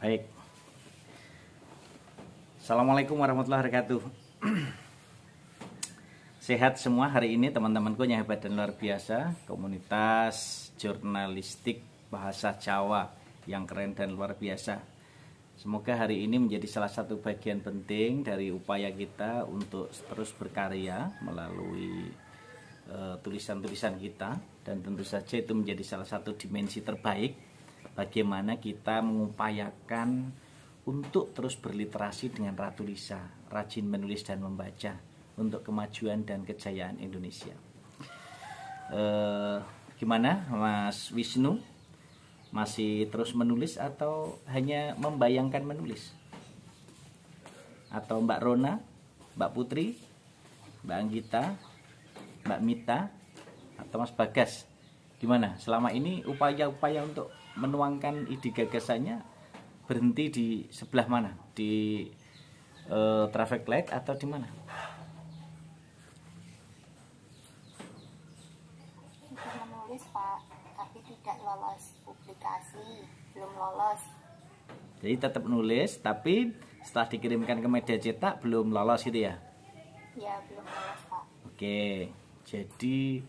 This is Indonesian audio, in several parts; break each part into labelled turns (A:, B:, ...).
A: Baik. Assalamualaikum warahmatullahi wabarakatuh. Sehat semua hari ini teman-temanku yang hebat dan luar biasa. Komunitas jurnalistik bahasa Jawa yang keren dan luar biasa. Semoga hari ini menjadi salah satu bagian penting dari upaya kita untuk terus berkarya melalui tulisan-tulisan kita. Dan tentu saja itu menjadi salah satu dimensi terbaik bagaimana kita mengupayakan untuk terus berliterasi dengan Ratu Lisa, rajin menulis dan membaca untuk kemajuan dan kejayaan Indonesia. Gimana Mas Wisnu? Masih terus menulis atau hanya membayangkan menulis? Atau Mbak Rona, Mbak Putri, Mbak Anggita, Mbak Mita, atau Mas Bagas? Gimana? Selama ini upaya-upaya untuk menuangkan ide gagasannya berhenti di sebelah mana? Di traffic light atau di mana?
B: Sudah menulis Pak, tapi tidak lolos publikasi, belum lolos.
A: Jadi tetap nulis, tapi setelah dikirimkan ke media cetak belum lolos gitu ya?
B: Ya, belum lolos Pak.
A: Oke, jadi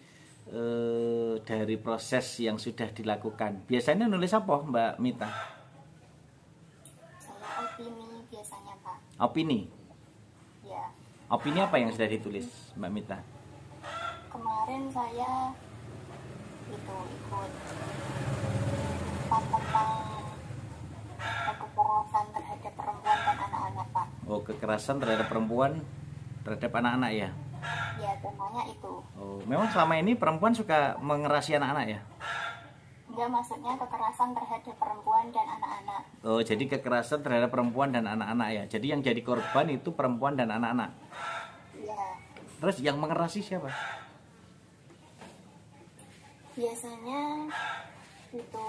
A: dari proses yang sudah dilakukan, biasanya nulis apa Mbak Mita?
B: Saya opini biasanya Pak.
A: Opini?
B: Ya,
A: Opini apa yang sudah ditulis Mbak Mita?
B: kemarin saya ikut tentang kekerasan terhadap perempuan dan anak-anak Pak.
A: Oh, kekerasan terhadap perempuan, terhadap anak-anak ya?
B: Ya, temanya itu.
A: Oh, memang selama ini perempuan suka mengerasi anak-anak ya?
B: Enggak, maksudnya kekerasan terhadap perempuan dan anak-anak.
A: Oh, jadi kekerasan terhadap perempuan dan anak-anak ya? Jadi yang jadi korban itu perempuan dan anak-anak?
B: Ya,
A: Terus yang mengerasi siapa?
B: biasanya itu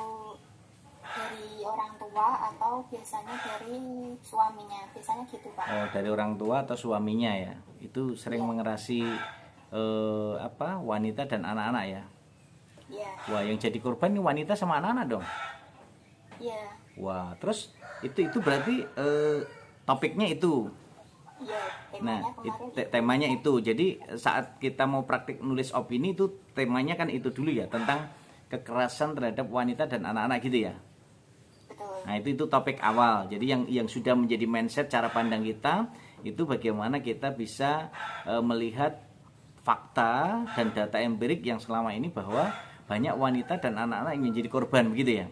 B: dari orang tua atau biasanya dari suaminya, biasanya gitu Pak.
A: Oh, dari orang tua atau suaminya ya? Itu sering
B: Ya.
A: mengerasi wanita dan anak-anak ya?
B: Ya,
A: Wah, yang jadi korban ini wanita sama anak-anak dong?
B: ya,
A: Wah, terus itu berarti topiknya itu.
B: ya.
A: Nah,
B: Temanya kemarin
A: temanya itu. Jadi saat kita mau praktik nulis opini itu temanya kan itu dulu ya, tentang kekerasan terhadap wanita dan anak-anak gitu ya.
B: betul.
A: Nah, itu topik awal. Jadi yang sudah menjadi mindset cara pandang kita itu bagaimana kita bisa melihat fakta dan data empirik yang selama ini bahwa banyak wanita dan anak-anak yang menjadi korban begitu ya.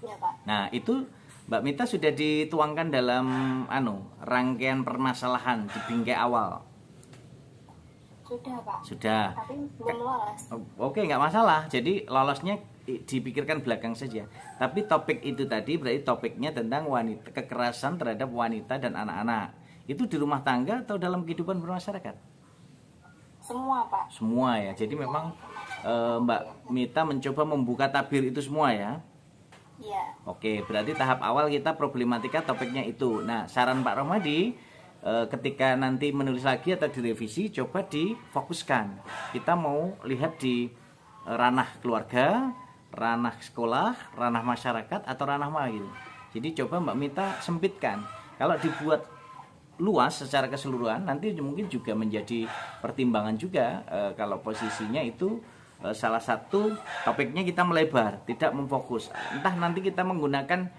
B: Ya Pak.
A: Nah, itu Mbak Mita sudah dituangkan dalam rangkaian permasalahan di bingkai awal.
B: Sudah Pak.
A: Sudah.
B: Tapi belum lolos.
A: Oke, nggak masalah. Jadi lolosnya dipikirkan belakang saja. Tapi topik itu tadi berarti topiknya tentang wanita, kekerasan terhadap wanita dan anak-anak. Itu di rumah tangga atau dalam kehidupan bermasyarakat?
B: Semua Pak.
A: Semua ya. Jadi memang Mbak Mita mencoba membuka tabir itu semua ya.
B: Ya,
A: Oke, berarti tahap awal kita problematika topiknya itu. Nah, saran Pak Romadi, ketika nanti menulis lagi atau direvisi, coba difokuskan. Kita mau lihat di ranah keluarga, ranah sekolah, ranah masyarakat, atau ranah mana gitu. Jadi coba Mbak Mita sempitkan. Kalau dibuat luas secara keseluruhan, nanti mungkin juga menjadi pertimbangan juga kalau posisinya itu salah satu topiknya kita melebar, tidak memfokus. Entah nanti kita menggunakan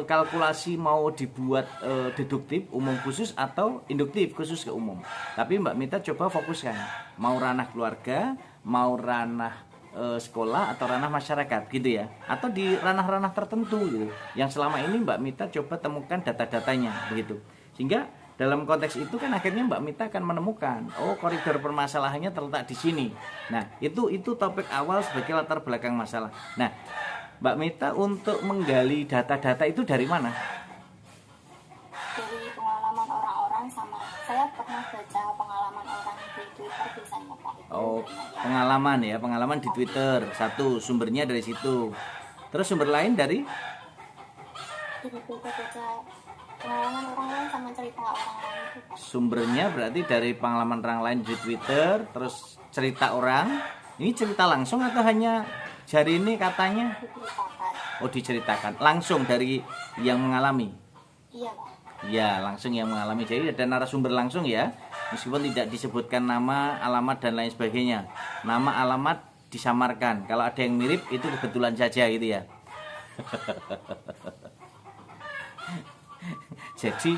A: kalkulasi mau dibuat deduktif umum khusus atau induktif khusus ke umum. Tapi Mbak Mita coba fokuskan, mau ranah keluarga, mau ranah sekolah atau ranah masyarakat gitu ya, atau di ranah-ranah tertentu gitu. Yang selama ini Mbak Mita coba temukan data-datanya begitu. Sehingga dalam konteks itu kan akhirnya Mbak Mita akan menemukan, oh koridor permasalahannya terletak di sini. Nah, itu topik awal sebagai latar belakang masalah. Nah, Mbak Mita untuk menggali data-data itu dari mana?
B: dari pengalaman orang-orang sama saya pernah baca pengalaman orang di Twitter biasanya Pak. Itu
A: Oh,
B: banyak.
A: pengalaman ya, pengalaman di Twitter. Satu, sumbernya dari situ. Terus sumber lain dari?
B: Jadi baca pengalaman orang lain sama cerita orang lain itu Pak.
A: Sumbernya berarti dari pengalaman orang lain di Twitter, terus cerita orang. Ini cerita langsung atau hanya jari ini katanya?
B: Diceritakan.
A: Oh, diceritakan langsung dari yang mengalami.
B: Iya Pak.
A: Ya, langsung yang mengalami. Jadi ada narasumber langsung ya. Meskipun tidak disebutkan nama, alamat dan lain sebagainya. Nama, alamat disamarkan. Kalau ada yang mirip itu kebetulan saja gitu ya. Jadi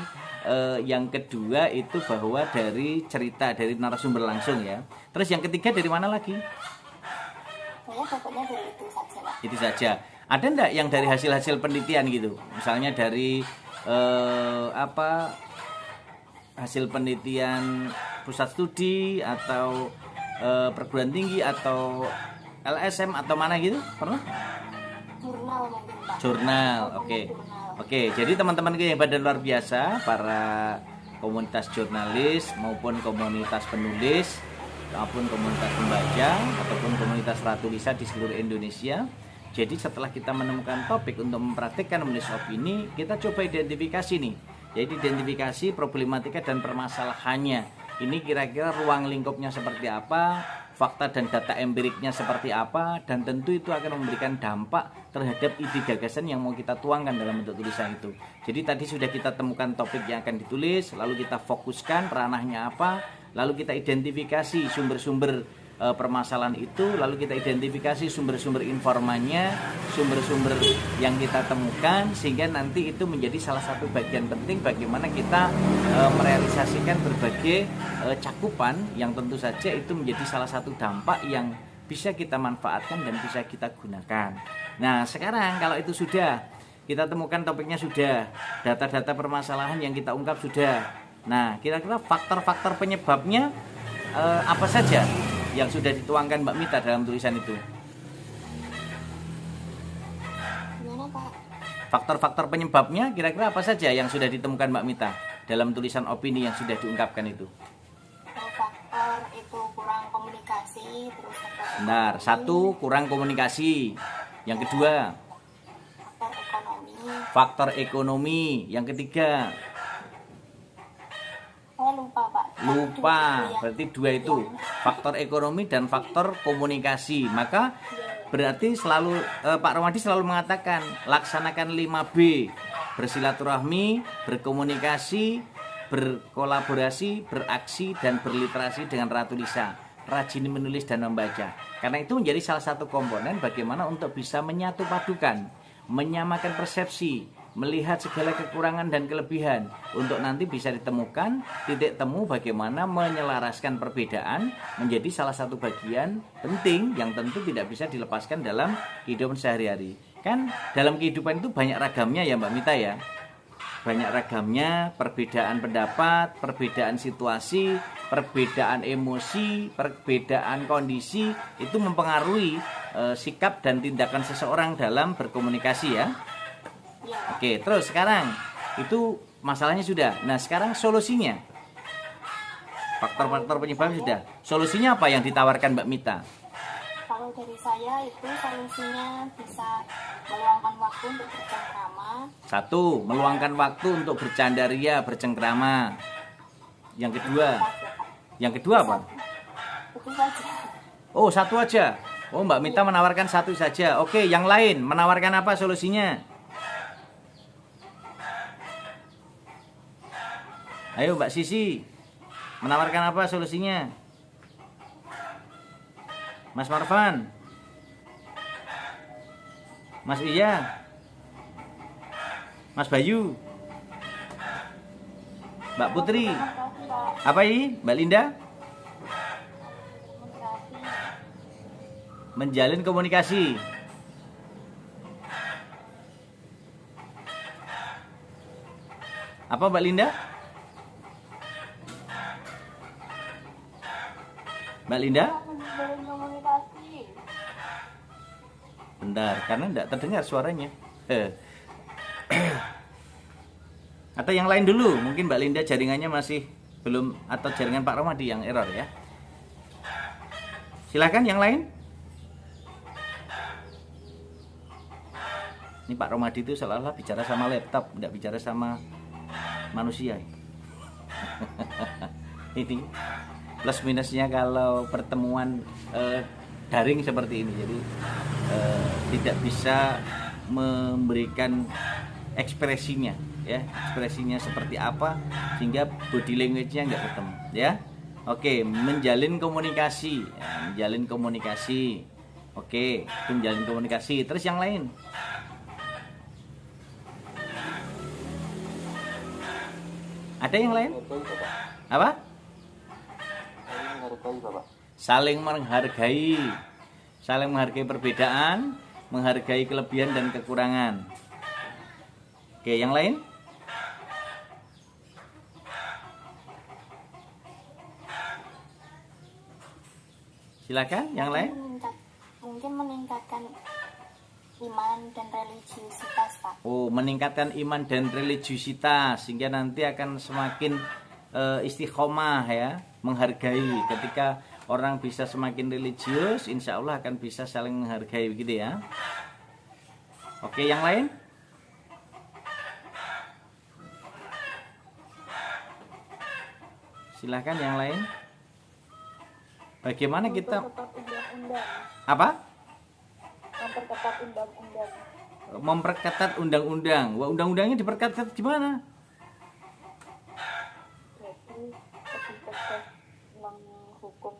A: yang kedua itu bahwa dari cerita dari narasumber langsung ya. Terus yang ketiga dari mana lagi?
B: Saya dapatnya dari itu saja Pak.
A: Itu saja. Ada enggak yang dari hasil-hasil penelitian gitu? Misalnya dari hasil penelitian pusat studi atau perguruan tinggi atau LSM atau mana gitu? Pernah?
B: Jurnal mungkin Pak.
A: Jurnal, oke.
B: Jurnal.
A: Oke, jadi teman-teman yang pada luar biasa, para komunitas jurnalis maupun komunitas penulis maupun komunitas pembaca ataupun komunitas Ratu Lisa di seluruh Indonesia. Jadi setelah kita menemukan topik untuk mempraktikkan menulis opini, kita coba identifikasi nih. Jadi identifikasi problematika dan permasalahannya. Ini kira-kira ruang lingkupnya seperti apa, fakta dan data empiriknya seperti apa, dan tentu itu akan memberikan dampak terhadap ide gagasan yang mau kita tuangkan dalam bentuk tulisan itu. Jadi tadi sudah kita temukan topik yang akan ditulis, lalu kita fokuskan ranahnya apa, lalu kita identifikasi sumber-sumber permasalahan itu, lalu kita identifikasi sumber-sumber informannya, sumber-sumber yang kita temukan, sehingga nanti itu menjadi salah satu bagian penting bagaimana kita merealisasikan berbagai cakupan yang tentu saja itu menjadi salah satu dampak yang bisa kita manfaatkan dan bisa kita gunakan. Nah, sekarang kalau itu sudah kita temukan topiknya, sudah data-data permasalahan yang kita ungkap sudah. Nah, kira-kira faktor-faktor penyebabnya apa saja yang sudah dituangkan Mbak Mita dalam tulisan itu?
B: Gimana Pak?
A: Faktor-faktor penyebabnya kira-kira apa saja yang sudah ditemukan Mbak Mita dalam tulisan opini yang sudah diungkapkan itu?
B: Faktor itu kurang komunikasi, terus
A: Benar, satu kurang komunikasi. Yang kedua,
B: faktor ekonomi.
A: faktor ekonomi. Yang ketiga,
B: Saya lupa Pak.
A: lupa.
B: Iya.
A: Berarti dua itu, faktor ekonomi dan faktor komunikasi. Maka berarti selalu Pak Romadi selalu mengatakan laksanakan 5B: bersilaturahmi, berkomunikasi, berkolaborasi, beraksi, dan berliterasi dengan Ratu Lisa. Rajin menulis dan membaca. Karena itu menjadi salah satu komponen bagaimana untuk bisa menyatu padukan, menyamakan persepsi, melihat segala kekurangan dan kelebihan, untuk nanti bisa ditemukan titik temu bagaimana menyelaraskan perbedaan menjadi salah satu bagian penting yang tentu tidak bisa dilepaskan dalam kehidupan sehari-hari. Kan dalam kehidupan itu banyak ragamnya ya Mbak Mita ya. Banyak ragamnya, perbedaan pendapat, perbedaan situasi, perbedaan emosi, perbedaan kondisi, itu mempengaruhi sikap dan tindakan seseorang dalam berkomunikasi ya.
B: Iya Pak.
A: Oke, terus sekarang itu masalahnya sudah. Nah, sekarang solusinya. Faktor-faktor penyebab sudah. Solusinya apa yang ditawarkan Mbak Mita?
B: Kalau dari saya itu solusinya bisa meluangkan waktu untuk bercengkrama.
A: Satu, meluangkan waktu untuk bercanda ria, bercengkrama. Yang kedua apa?
B: Itu saja.
A: Oh, satu aja. Oh, Mbak Mita menawarkan satu saja. Oke, yang lain menawarkan apa solusinya? Ayo Mbak Sisi, menawarkan apa solusinya? Mas Marvan, Mas Iya, Mas Bayu, Mbak Putri, apa ini? Mbak Linda? Menjalin komunikasi. Apa Mbak Linda? Mbak Linda?
B: Menjalin komunikasi.
A: Bentar, karena tidak terdengar suaranya. Atau yang lain dulu, mungkin Mbak Linda jaringannya masih belum, atau jaringan Pak Romadi yang error ya. Silakan yang lain. Ini Pak Romadi itu seolah-olah bicara sama laptop, tidak bicara sama manusia. Ini plus minusnya kalau pertemuan daring seperti ini. Jadi tidak bisa memberikan ekspresinya ya, ekspresinya seperti apa sehingga body language-nya nggak ketemu ya. Oke, menjalin komunikasi ya, menjalin komunikasi. Oke, itu menjalin komunikasi. Terus yang lain? Ada yang lain? Apa? Saling menghargai. Saling menghargai perbedaan, menghargai kelebihan dan kekurangan. Oke, yang lain? Silakan, yang lain?
B: Mungkin meningkatkan iman dan religiusitas, Pak.
A: Oh, meningkatkan iman dan religiusitas sehingga nanti akan semakin istiqomah ya, menghargai. Ketika orang bisa semakin religius, insya Allah akan bisa saling menghargai begitu ya. Oke, yang lain? Silahkan yang lain. Bagaimana kita apa?
B: Memperketat undang-undang.
A: Memperketat undang-undang. Wah, undang-undangnya diperketat gimana?
B: Jadi lebih tegas menghukum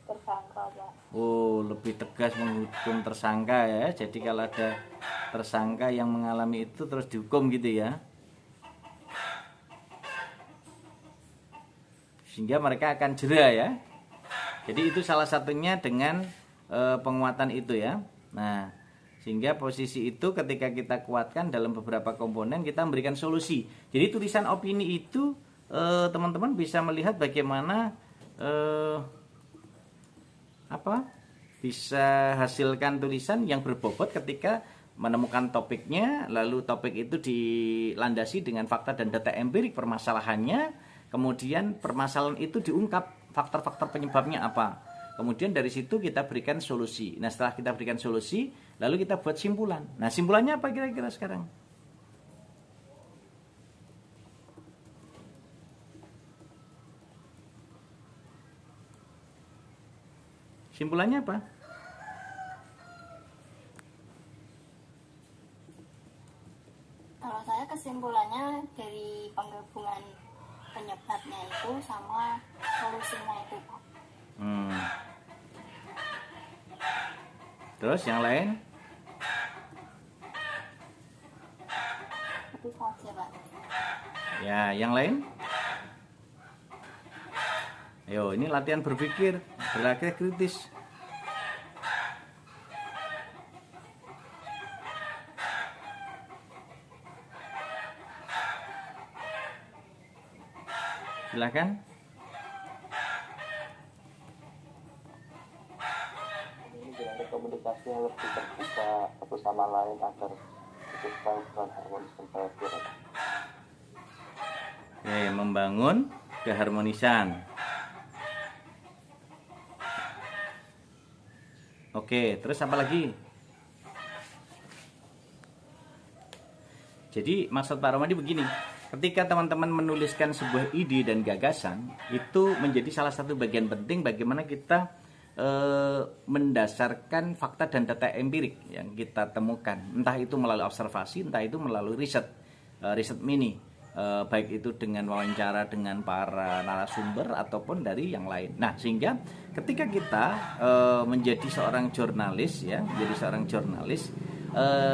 B: tersangka, Pak.
A: Oh, lebih tegas menghukum tersangka ya. Jadi kalau ada tersangka yang mengalami itu terus dihukum gitu ya. Sehingga mereka akan jera ya. Jadi itu salah satunya dengan penguatan itu ya. Nah, sehingga posisi itu ketika kita kuatkan dalam beberapa komponen, kita memberikan solusi. Jadi tulisan opini itu teman-teman bisa melihat bagaimana bisa hasilkan tulisan yang berbobot ketika menemukan topiknya, lalu topik itu dilandasi dengan fakta dan data empirik permasalahannya, kemudian permasalahan itu diungkap faktor-faktor penyebabnya apa. Kemudian dari situ kita berikan solusi. Nah, setelah kita berikan solusi, lalu kita buat simpulan. Nah, simpulannya apa kira-kira sekarang? Simpulannya apa?
B: Kalau saya kesimpulannya dari penggabungan penyebabnya itu sama solusinya itu, Pak.
A: Terus yang lain?
B: Itu saja, Pak.
A: Ya, yang lain? Ayo, ini latihan berpikir, berpikir kritis. Silakan.
C: Ini ada komunikasi yang lebih terbuka satu sama lain agar kita bukan harmonis dan bahagia.
A: Oke, membangun keharmonisan. Oke, terus apa lagi? Jadi maksud Pak Romadi begini, ketika teman-teman menuliskan sebuah ide dan gagasan, itu menjadi salah satu bagian penting bagaimana kita mendasarkan fakta dan data empirik yang kita temukan, entah itu melalui observasi, entah itu melalui riset mini, baik itu dengan wawancara dengan para narasumber ataupun dari yang lain. Nah, sehingga ketika kita menjadi seorang jurnalis ya,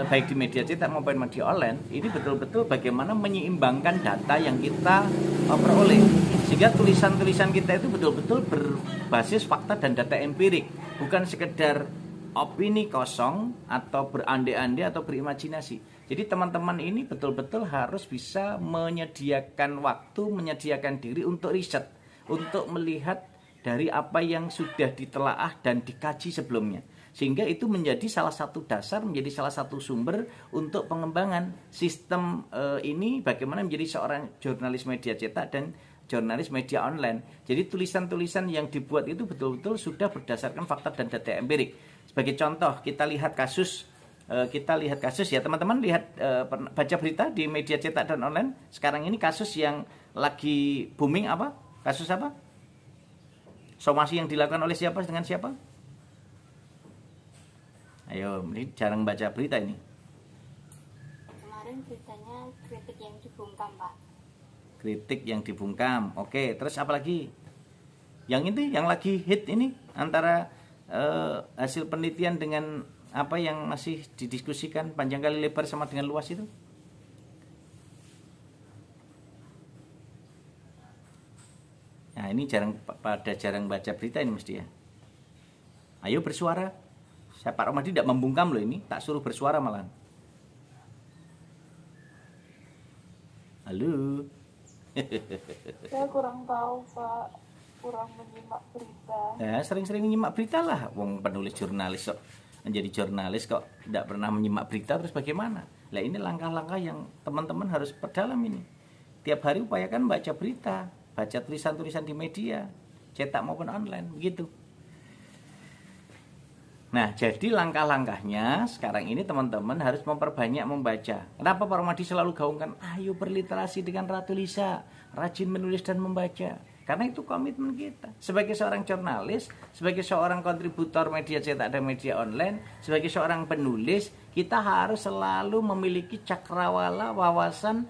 A: baik di media cetak maupun media online, ini betul-betul bagaimana menyeimbangkan data yang kita peroleh, sehingga tulisan-tulisan kita itu betul-betul berbasis fakta dan data empirik, bukan sekedar opini kosong atau berandai-andai atau berimajinasi. Jadi teman-teman ini betul-betul harus bisa menyediakan waktu, menyediakan diri untuk riset, untuk melihat dari apa yang sudah ditelaah dan dikaji sebelumnya. Sehingga itu menjadi salah satu dasar, menjadi salah satu sumber untuk pengembangan sistem ini, bagaimana menjadi seorang jurnalis media cetak dan jurnalis media online. Jadi tulisan-tulisan yang dibuat itu betul-betul sudah berdasarkan fakta dan data empirik. Sebagai contoh, kita lihat kasus ya, teman-teman lihat baca berita di media cetak dan online. Sekarang ini kasus yang lagi booming apa? Kasus apa? Somasi yang dilakukan oleh siapa dengan siapa? Ayo, ini jarang baca berita ini.
B: beritanya kritik yang dibungkam, Pak.
A: Kritik yang dibungkam. Oke, terus apa lagi? Yang ini yang lagi hit ini antara hasil penelitian dengan apa yang masih didiskusikan panjang kali lebar sama dengan luas itu? Nah, ini jarang baca berita ini mesti ya. Ayo bersuara. Saya Pak Romadi tidak membungkam loh ini, tak suruh bersuara malah. Halo.
D: Saya kurang tahu, Pak. Kurang menyimak berita.
A: Ya, sering-sering menyimak berita lah. Wong penulis jurnalis kok. Menjadi jurnalis kok tidak pernah menyimak berita, terus bagaimana? Lah ini langkah-langkah yang teman-teman harus perdalam ini. Tiap hari upayakan baca berita, baca tulisan-tulisan di media, cetak maupun online, begitu. Nah, jadi langkah-langkahnya sekarang ini teman-teman harus memperbanyak membaca. Kenapa Pak Romadi selalu gaungkan, ayo berliterasi dengan Ratu Lisa, rajin menulis dan membaca. Karena itu komitmen kita. Sebagai seorang jurnalis, sebagai seorang kontributor media cetak dan media online, sebagai seorang penulis, kita harus selalu memiliki cakrawala wawasan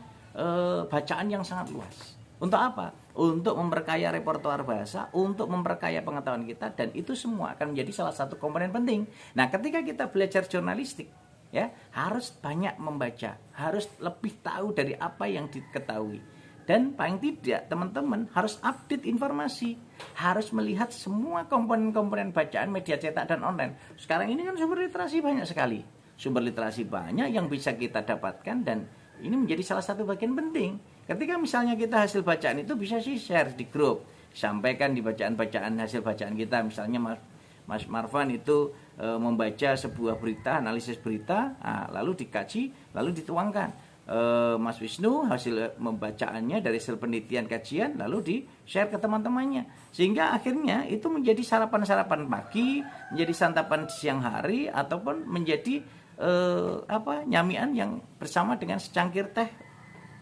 A: bacaan yang sangat luas. Untuk apa? Untuk memperkaya repertoar bahasa, untuk memperkaya pengetahuan kita, dan itu semua akan menjadi salah satu komponen penting. Nah, ketika kita belajar jurnalistik, ya harus banyak membaca, harus lebih tahu dari apa yang diketahui. Dan paling tidak teman-teman harus update informasi, harus melihat semua komponen-komponen bacaan media cetak dan online. Sekarang ini kan sumber literasi banyak sekali. Sumber literasi banyak yang bisa kita dapatkan, dan ini menjadi salah satu bagian penting. Ketika misalnya kita hasil bacaan itu bisa share di grup, sampaikan di bacaan-bacaan hasil bacaan kita. Misalnya Mas Marvan itu membaca sebuah berita, analisis berita, lalu dikaji, lalu dituangkan. Mas Wisnu hasil membacaannya dari hasil penelitian kajian lalu di-share ke teman-temannya, sehingga akhirnya itu menjadi sarapan-sarapan pagi, menjadi santapan siang hari, ataupun menjadi nyamian yang bersama dengan secangkir teh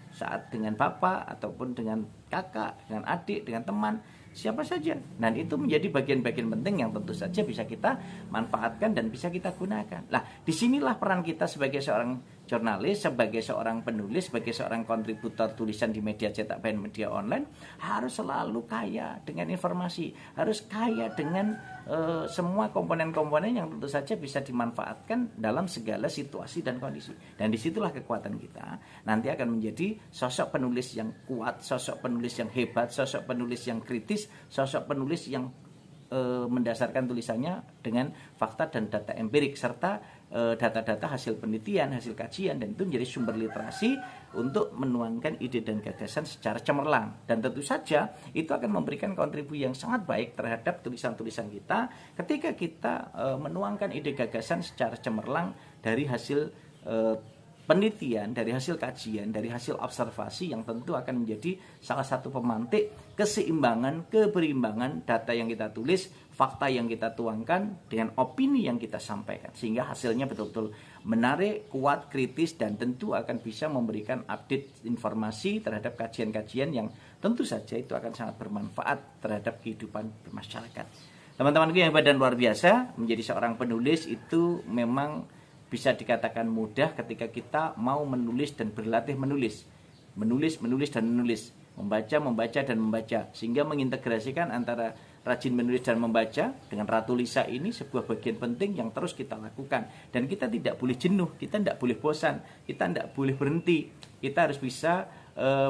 A: saat dengan bapak ataupun dengan kakak, dengan adik, dengan teman, siapa saja. Dan itu menjadi bagian-bagian penting yang tentu saja bisa kita manfaatkan dan bisa kita gunakan. Nah, disinilah peran kita sebagai seorang jurnalis, sebagai seorang penulis, sebagai seorang kontributor tulisan di media cetak dan media online, harus selalu kaya dengan informasi, harus kaya dengan semua komponen-komponen yang tentu saja bisa dimanfaatkan dalam segala situasi dan kondisi. Dan disitulah kekuatan kita nanti akan menjadi sosok penulis yang kuat, sosok penulis yang hebat, sosok penulis yang kritis, sosok penulis yang mendasarkan tulisannya dengan fakta dan data empirik, serta data-data hasil penelitian, hasil kajian, dan itu menjadi sumber literasi untuk menuangkan ide dan gagasan secara cemerlang. Dan tentu saja itu akan memberikan kontribusi yang sangat baik terhadap tulisan-tulisan kita ketika kita menuangkan ide gagasan secara cemerlang dari hasil penelitian, dari hasil kajian, dari hasil observasi, yang tentu akan menjadi salah satu pemantik keseimbangan, keberimbangan data yang kita tulis, fakta yang kita tuangkan dengan opini yang kita sampaikan, sehingga hasilnya betul-betul menarik, kuat, kritis, dan tentu akan bisa memberikan update informasi terhadap kajian-kajian yang tentu saja itu akan sangat bermanfaat terhadap kehidupan bermasyarakat. Teman-temanku yang hebat dan luar biasa, menjadi seorang penulis itu memang bisa dikatakan mudah ketika kita mau menulis dan berlatih menulis. Menulis dan menulis. Membaca dan membaca. Sehingga mengintegrasikan antara rajin menulis dan membaca dengan Ratu Lisa ini sebuah bagian penting yang terus kita lakukan. Dan kita tidak boleh jenuh, kita tidak boleh bosan, kita tidak boleh berhenti. Kita harus bisa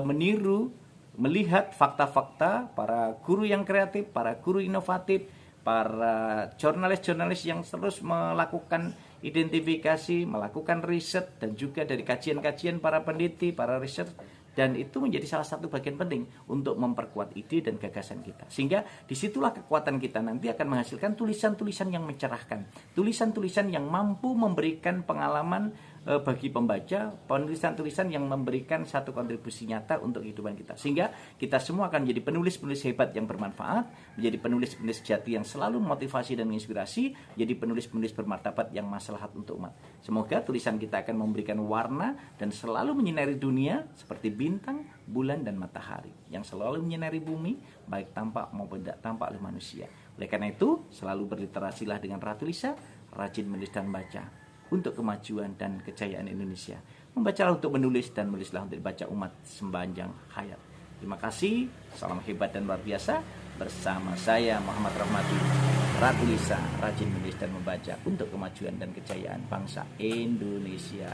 A: meniru, melihat fakta-fakta para guru yang kreatif, para guru inovatif, para jurnalis-jurnalis yang terus melakukan identifikasi, melakukan riset, dan juga dari kajian-kajian para peneliti, para riset, dan itu menjadi salah satu bagian penting untuk memperkuat ide dan gagasan kita. Sehingga disitulah kekuatan kita nanti akan menghasilkan tulisan-tulisan yang mencerahkan, tulisan-tulisan yang mampu memberikan pengalaman bagi pembaca, tulisan-tulisan yang memberikan satu kontribusi nyata untuk kehidupan kita. Sehingga kita semua akan menjadi penulis-penulis hebat yang bermanfaat, menjadi penulis-penulis sejati yang selalu memotivasi dan menginspirasi, menjadi penulis-penulis bermartabat yang maslahat untuk umat. Semoga tulisan kita akan memberikan warna dan selalu menyinari dunia seperti bintang, bulan, dan matahari yang selalu menyinari bumi, baik tampak maupun tidak tampak oleh manusia. Oleh karena itu, selalu berliterasilah dengan Ratu Lisa, rajin menulis dan baca untuk kemajuan dan kejayaan Indonesia. membacalah untuk menulis dan menulislah untuk dibaca umat sepanjang hayat. Terima kasih, salam hebat dan luar biasa. Bersama saya Muhammad Rahmadi, Ratu Lisa, rajin menulis dan membaca untuk kemajuan dan kejayaan bangsa Indonesia.